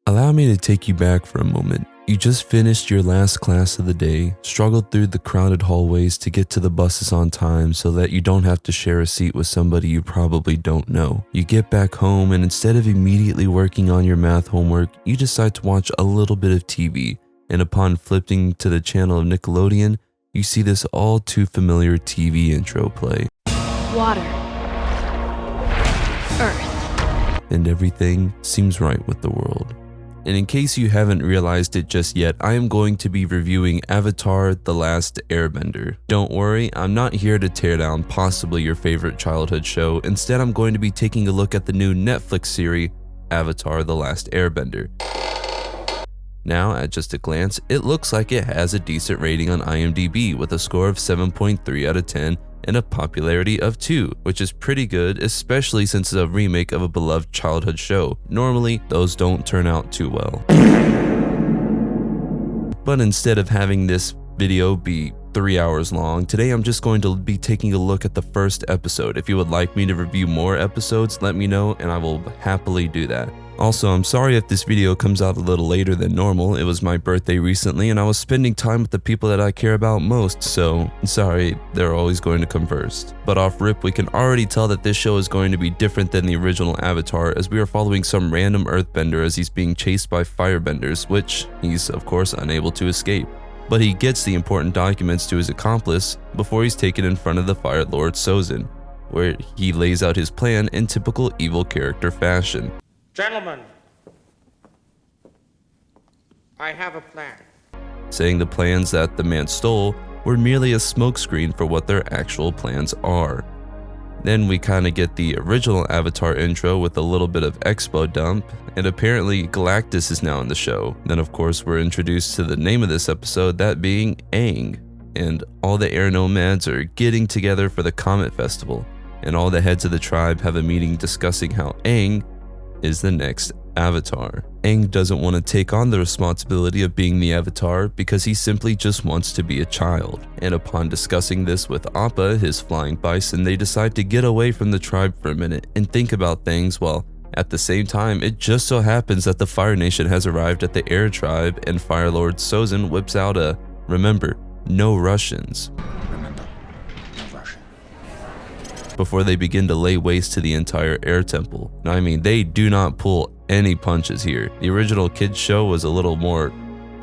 Allow me to take you back for a moment. You just finished your last class of the day, struggled through the crowded hallways to get to the buses on time so that you don't have to share a seat with somebody you probably don't know. You get back home and instead of immediately working on your math homework, you decide to watch a little bit of TV. And upon flipping to the channel of Nickelodeon, you see this all too familiar TV intro play. Water. Earth. And everything seems right with the world. And in case you haven't realized it just yet, I am going to be reviewing Avatar: The Last Airbender. Don't worry, I'm not here to tear down possibly your favorite childhood show. Instead, I'm going to be taking a look at the new Netflix series, Avatar: The Last Airbender. Now, at just a glance, it looks like it has a decent rating on IMDb with a score of 7.3 out of 10 and a popularity of 2, which is pretty good, especially since it's a remake of a beloved childhood show. Normally, those don't turn out too well. But instead of having this video be 3 hours long, today I'm just going to be taking a look at the first episode. If you would like me to review more episodes, let me know and I will happily do that. Also, I'm sorry if this video comes out a little later than normal. It was my birthday recently and I was spending time with the people that I care about most, so sorry, they're always going to come first. But off rip, we can already tell that this show is going to be different than the original Avatar, as we are following some random earthbender as he's being chased by firebenders, which he's of course unable to escape. But he gets the important documents to his accomplice before he's taken in front of the Fire Lord Sozin, where he lays out his plan in typical evil character fashion. Gentlemen, I have a plan. Saying the plans that the man stole were merely a smokescreen for what their actual plans are. Then we kinda get the original Avatar intro with a little bit of expo dump, and apparently Galactus is now in the show. Then of course we're introduced to the name of this episode, that being Aang, and all the air nomads are getting together for the Comet Festival, and all the heads of the tribe have a meeting discussing how Aang is the next Avatar. Aang doesn't want to take on the responsibility of being the Avatar because he simply just wants to be a child. And upon discussing this with Appa, his flying bison, they decide to get away from the tribe for a minute and think about things, while at the same time, it just so happens that the Fire Nation has arrived at the Air Tribe and Fire Lord Sozin whips out a, remember, no Russians, before they begin to lay waste to the entire air temple. Now, I mean, they do not pull any punches here. The original kids show was a little more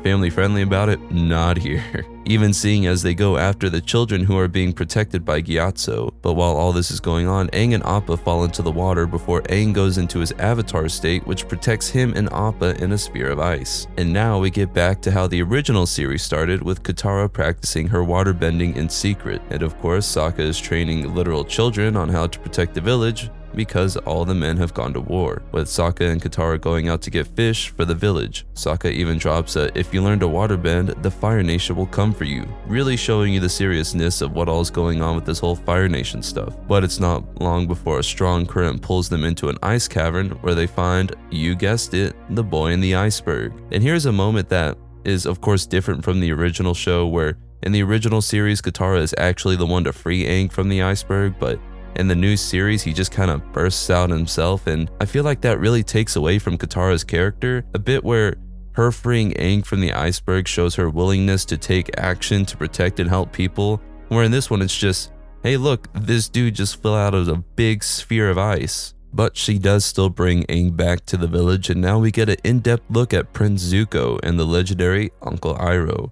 family friendly about it, not here. Even seeing as they go after the children who are being protected by Gyatso. But while all this is going on, Aang and Appa fall into the water before Aang goes into his avatar state, which protects him and Appa in a sphere of ice. And now we get back to how the original series started, with Katara practicing her waterbending in secret. And of course, Sokka is training literal children on how to protect the village, because all the men have gone to war, with Sokka and Katara going out to get fish for the village. Sokka even drops a, if you learn to waterbend, the Fire Nation will come for you, really showing you the seriousness of what all is going on with this whole Fire Nation stuff. But it's not long before a strong current pulls them into an ice cavern where they find, you guessed it, the boy in the iceberg. And here's a moment that is of course different from the original show, where in the original series Katara is actually the one to free Aang from the iceberg, but in the new series, he just kind of bursts out himself, and I feel like that really takes away from Katara's character a bit, where her freeing Aang from the iceberg shows her willingness to take action to protect and help people, where in this one it's just, hey look, this dude just fell out of a big sphere of ice. But she does still bring Aang back to the village, and now we get an in-depth look at Prince Zuko and the legendary Uncle Iroh.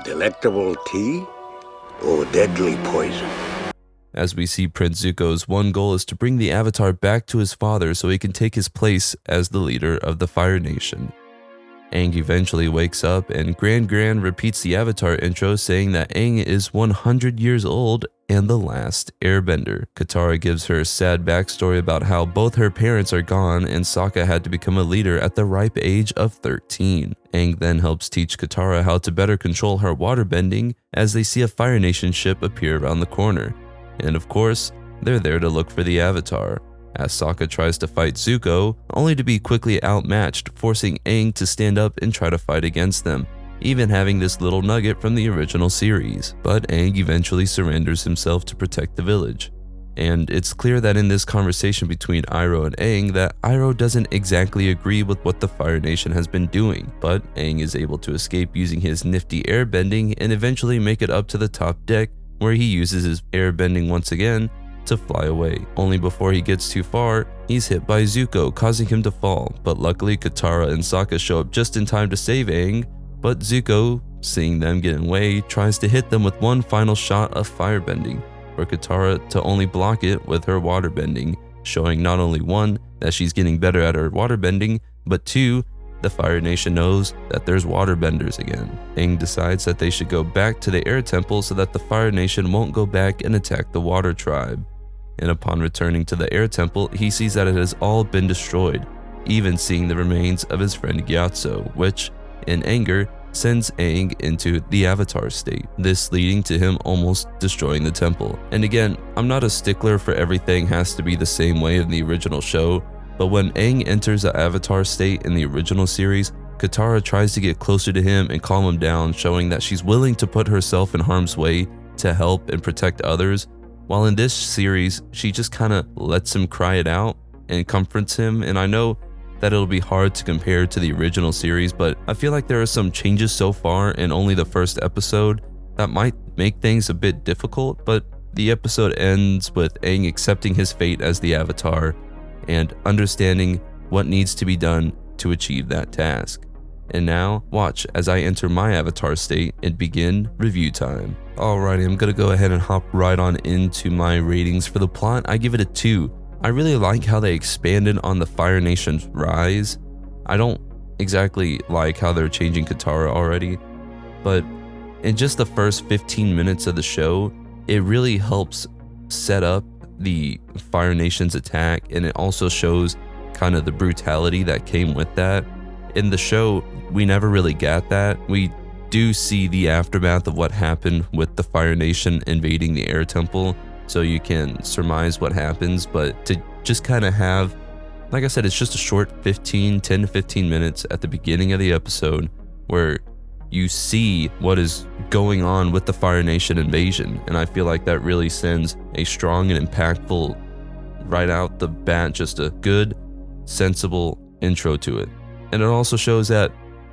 Delectable tea or deadly poison? As we see Prince Zuko's one goal is to bring the Avatar back to his father so he can take his place as the leader of the Fire Nation. Aang eventually wakes up, and Gran repeats the Avatar intro, saying that Aang is 100 years old and the last airbender. Katara gives her a sad backstory about how both her parents are gone and Sokka had to become a leader at the ripe age of 13. Aang then helps teach Katara how to better control her waterbending as they see a Fire Nation ship appear around the corner. And of course, they're there to look for the Avatar, as Sokka tries to fight Zuko, only to be quickly outmatched, forcing Aang to stand up and try to fight against them, even having this little nugget from the original series. But Aang eventually surrenders himself to protect the village. And it's clear that in this conversation between Iroh and Aang that Iroh doesn't exactly agree with what the Fire Nation has been doing, but Aang is able to escape using his nifty airbending and eventually make it up to the top deck, where he uses his airbending once again to fly away. Only before he gets too far, he's hit by Zuko, causing him to fall, but luckily Katara and Sokka show up just in time to save Aang, but Zuko, seeing them get in way, tries to hit them with one final shot of firebending, for Katara to only block it with her waterbending, showing not only one, that she's getting better at her waterbending, but two, the Fire Nation knows that there's waterbenders again. Aang decides that they should go back to the Air Temple so that the Fire Nation won't go back and attack the Water Tribe. And upon returning to the Air Temple, he sees that it has all been destroyed, even seeing the remains of his friend Gyatso, which, in anger, sends Aang into the Avatar state, this leading to him almost destroying the temple. And again, I'm not a stickler for everything has to be the same way in the original show, but when Aang enters the Avatar state in the original series, Katara tries to get closer to him and calm him down, showing that she's willing to put herself in harm's way to help and protect others, while in this series, she just kind of lets him cry it out and comforts him. And I know that it'll be hard to compare to the original series, but I feel like there are some changes so far in only the first episode that might make things a bit difficult, but the episode ends with Aang accepting his fate as the Avatar and understanding what needs to be done to achieve that task. And now, watch as I enter my Avatar state and begin review time. Alrighty, I'm gonna go ahead and hop right on into my ratings. For the plot, I give it a 2. I really like how they expanded on the Fire Nation's rise. I don't exactly like how they're changing Katara already, but in just the first 15 minutes of the show, it really helps set up the Fire Nation's attack, and it also shows kind of the brutality that came with that. In the show, we never really got that. We do see the aftermath of what happened with the Fire Nation invading the Air Temple, so you can surmise what happens, but to just kind of have, like I said, it's just a short 10 to 15 minutes at the beginning of the episode where you see what is going on with the Fire Nation invasion, and I feel like that really sends a strong and impactful, right out the bat, just a good, sensible intro to it. And it also shows that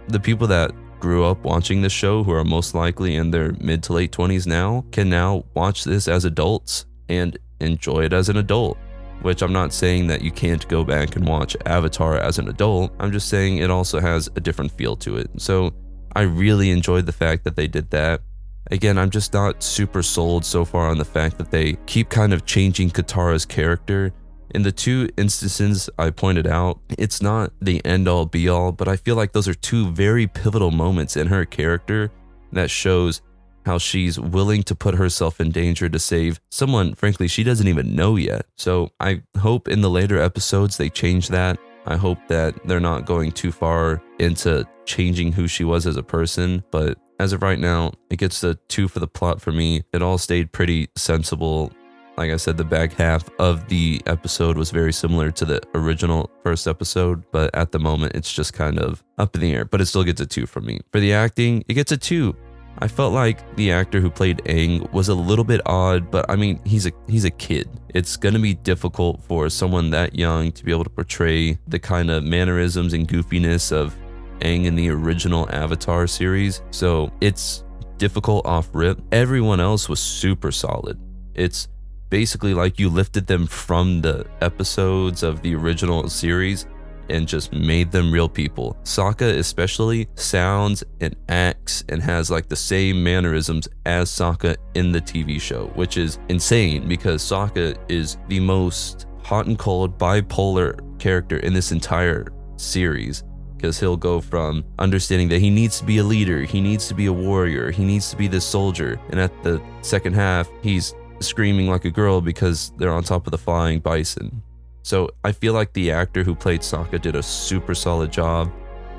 the people that grew up watching this show, who are most likely in their mid to late 20s now, can now watch this as adults and enjoy it as an adult. Which I'm not saying that you can't go back and watch Avatar as an adult, I'm just saying it also has a different feel to it. So I really enjoyed the fact that they did that. Again, I'm just not super sold so far on the fact that they keep kind of changing Katara's character. In the two instances I pointed out, it's not the end-all be-all, but I feel like those are two very pivotal moments in her character that shows how she's willing to put herself in danger to save someone, frankly, she doesn't even know yet. So I hope in the later episodes they change that. I hope that they're not going too far into changing who she was as a person, but as of right now, it gets a 2 for the plot for me. It all stayed pretty sensible. Like I said, the back half of the episode was very similar to the original first episode, but at the moment, it's just kind of up in the air, but it still gets a 2 from me. For the acting, it gets a 2. I felt like the actor who played Aang was a little bit odd, but I mean, he's a kid. It's going to be difficult for someone that young to be able to portray the kind of mannerisms and goofiness of Aang in the original Avatar series. So it's difficult off rip. Everyone else was super solid. It's basically like you lifted them from the episodes of the original series and just made them real people. Sokka especially sounds and acts and has like the same mannerisms as Sokka in the TV show, which is insane because Sokka is the most hot and cold bipolar character in this entire series, because he'll go from understanding that he needs to be a leader, he needs to be a warrior, he needs to be this soldier, and at the second half he's screaming like a girl because they're on top of the flying bison. So I feel like the actor who played Sokka did a super solid job.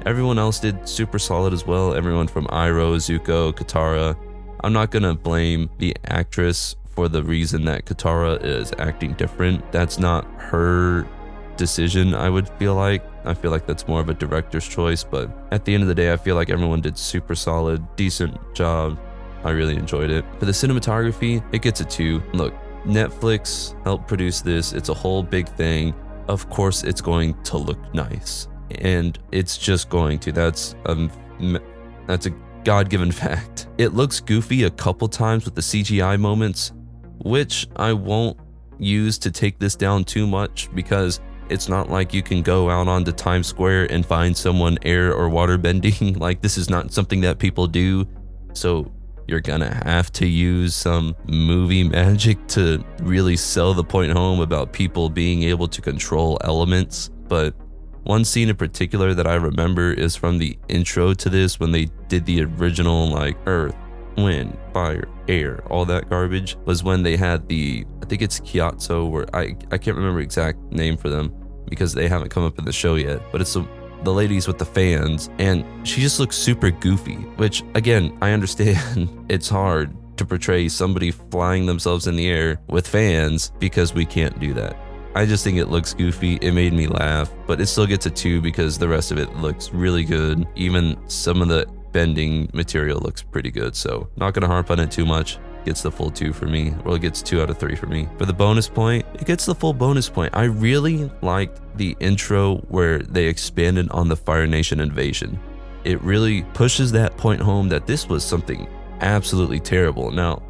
Everyone else did super solid as well. Everyone from Iroh, Zuko, Katara. I'm not gonna blame the actress for the reason that Katara is acting different. That's not her decision, I would feel like. I feel like that's more of a director's choice, but at the end of the day, I feel like everyone did super solid, decent job. I really enjoyed it. For the cinematography, it gets a 2. Look, Netflix helped produce this. It's a whole big thing. Of course, it's going to look nice, and it's just going to. That's a God-given fact. It looks goofy a couple times with the CGI moments, which I won't use to take this down too much, because it's not like you can go out onto Times Square and find someone air or water bending. Like, this is not something that people do. So you're gonna have to use some movie magic to really sell the point home about people being able to control elements. But one scene in particular that I remember is from the intro to this, when they did the original like earth, wind, fire, air, all that garbage, was when they had the, I think it's Gyatso, where I can't remember exact name for them because they haven't come up in the show yet, but it's the ladies with the fans, and she just looks super goofy, which again, I understand it's hard to portray somebody flying themselves in the air with fans because we can't do that. I just think it looks goofy. It made me laugh, but it still gets a 2 because the rest of it looks really good. Even some of the bending material looks pretty good, so not gonna harp on it too much. Gets the full 2 for me. Well, it gets 2 out of 3 for me. For the bonus point, it gets the full bonus point. I really liked the intro where they expanded on the Fire Nation invasion. It really pushes that point home that this was something absolutely terrible. Now,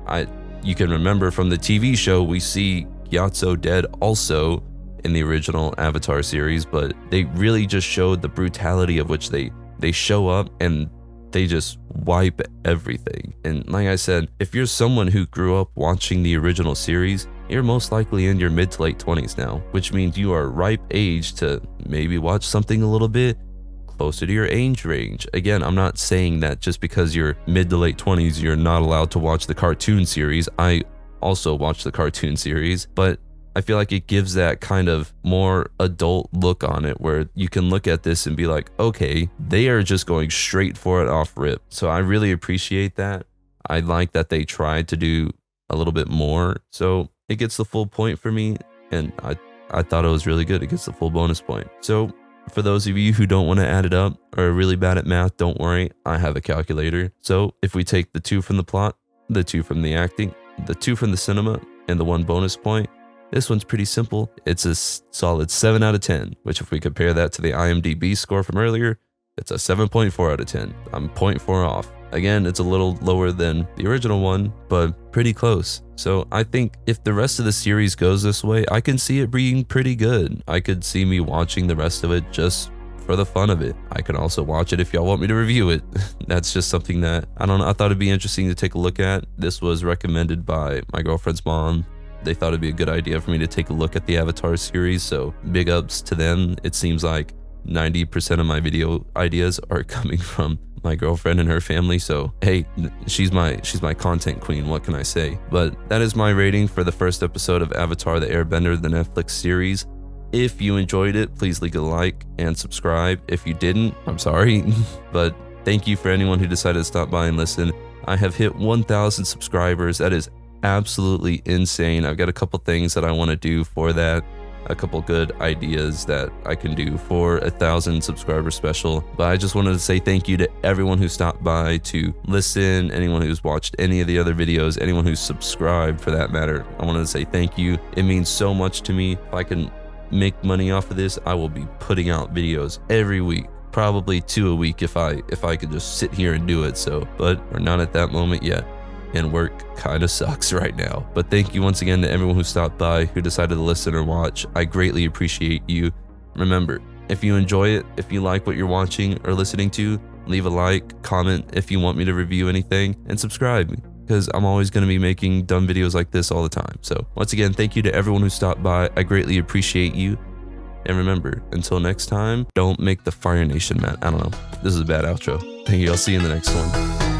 you can remember from the TV show, we see Gyatso dead also in the original Avatar series, but they really just showed the brutality of which they show up and they just wipe everything. And like I said, if you're someone who grew up watching the original series, you're most likely in your mid to late 20s now, which means you are ripe age to maybe watch something a little bit closer to your age range. Again, I'm not saying that just because you're mid to late 20s, you're not allowed to watch the cartoon series. I also watch the cartoon series, but I feel like it gives that kind of more adult look on it, where you can look at this and be like, okay, they are just going straight for it off rip. So I really appreciate that. I like that they tried to do a little bit more. So it gets the full point for me, and I thought it was really good. It gets the full bonus point. So for those of you who don't want to add it up or are really bad at math, don't worry, I have a calculator. So if we take the 2 from the plot, the 2 from the acting, the 2 from the cinema, and the 1 bonus point, this one's pretty simple. It's a solid 7 out of 10, which if we compare that to the IMDb score from earlier, it's a 7.4 out of 10. I'm 0.4 off. Again, it's a little lower than the original one, but pretty close. So I think if the rest of the series goes this way, I can see it being pretty good. I could see me watching the rest of it just for the fun of it. I can also watch it if y'all want me to review it. That's just something that, I don't know, I thought it'd be interesting to take a look at. This was recommended by my girlfriend's mom. They thought it'd be a good idea for me to take a look at the Avatar series, so big ups to them. It seems like 90% of my video ideas are coming from my girlfriend and her family, so hey, she's my content queen, what can I say? But that is my rating for the first episode of Avatar the Airbender, the Netflix series. If you enjoyed it, please leave a like and subscribe. If you didn't, I'm sorry, but thank you for anyone who decided to stop by and listen. I have hit 1,000 subscribers. That is absolutely insane. I've got a couple things that I want to do for that, a couple good ideas that I can do for 1,000 subscriber special. But I just wanted to say thank you to everyone who stopped by to listen, anyone who's watched any of the other videos, anyone who's subscribed for that matter. I wanted to say thank you. It means so much to me. If I can make money off of this, I will be putting out videos every week, probably 2 a week if I could just sit here and do it. So, but we're not at that moment yet, and work kind of sucks right now. But thank you once again to everyone who stopped by, who decided to listen or watch. I greatly appreciate you. Remember, if you enjoy it, if you like what you're watching or listening to, leave a like, comment if you want me to review anything, and subscribe, because I'm always going to be making dumb videos like this all the time. So once again, thank you to everyone who stopped by. I greatly appreciate you. And remember, until next time, don't make the Fire Nation mad. I don't know. This is a bad outro. Thank you. I'll see you in the next one.